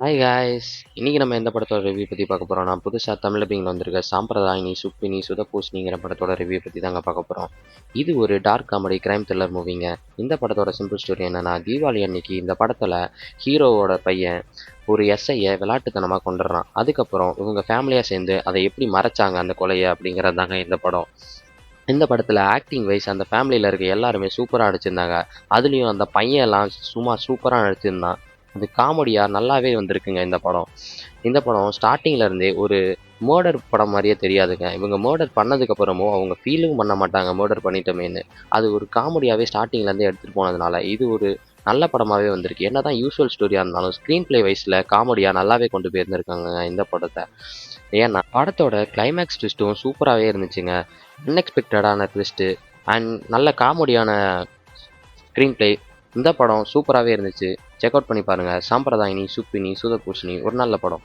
Hi guys. இன்னைக்கு நம்ம எந்த படத்தோட ரிவ்யூ பற்றி பார்க்க போகிறோம்னா, புதுசாக தமிழ் பிங்கில் வந்திருக்க சாம்பிரதாயினி சுப்பினி சுதபூசணிங்கிற படத்தோட ரிவ்யூ பற்றி தாங்க பார்க்க போகிறோம். இது ஒரு டார்க் காமெடி கிரைம் த்ரில்லர் மூவிங்க. இந்த படத்தோட சிம்பிள் ஸ்டோரி என்னன்னா, தீபாவளி அன்னைக்கு இந்த படத்தில் ஹீரோவோட பையன் ஒரு எஸ்ஐயை விளையாட்டுத்தனமாக கொண்டுடுறான். அதுக்கப்புறம் இவங்க ஃபேமிலியாக சேர்ந்து அதை எப்படி மறைச்சாங்க அந்த கொலையை அப்படிங்கிறது தாங்க இந்த படம். இந்த படத்தில் ஆக்டிங் வைஸ் அந்த ஃபேமிலியில் இருக்க எல்லாருமே சூப்பராக நடிச்சிருந்தாங்க. அதுலேயும் அந்த பையன் எல்லாம் சும்மா சூப்பராக நடிச்சிருந்தான். அது காமெடியாக நல்லாவே வந்திருக்குங்க இந்த படம். இந்த படம் ஸ்டார்டிங்கில் இருந்தே ஒரு மர்டர் படம் மாதிரியே தெரியாதுங்க. இவங்க மர்டர் பண்ணதுக்கப்புறமும் அவங்க ஃபீலும் பண்ண மாட்டாங்க மர்டர் பண்ணிட்டோமேன்னு. அது ஒரு காமெடியாகவே ஸ்டார்டிங்லேருந்தே எடுத்துகிட்டு போனதுனால இது ஒரு நல்ல படமாகவே வந்திருக்கு. என்ன தான் யூஸ்வல் ஸ்டோரியாக இருந்தாலும் ஸ்க்ரீன் ப்ளே வைஸில் காமெடியாக நல்லாவே கொண்டு போயிருந்துருக்காங்க இந்த படத்தை. ஏன்னா படத்தோட கிளைமேக்ஸ் ட்விஸ்ட்டும் சூப்பராகவே இருந்துச்சுங்க. அன்எக்ஸ்பெக்டடான ட்விஸ்ட்டு அண்ட் நல்ல காமெடியான ஸ்க்ரீன் ப்ளே. இந்த படம் சூப்பராகவே இருந்துச்சு. செக் அவுட் பண்ணி பாருங்கள். சாம்பிரதாயினி சுப்பினி சுதபூஷணி ஒரு நல்ல படம்.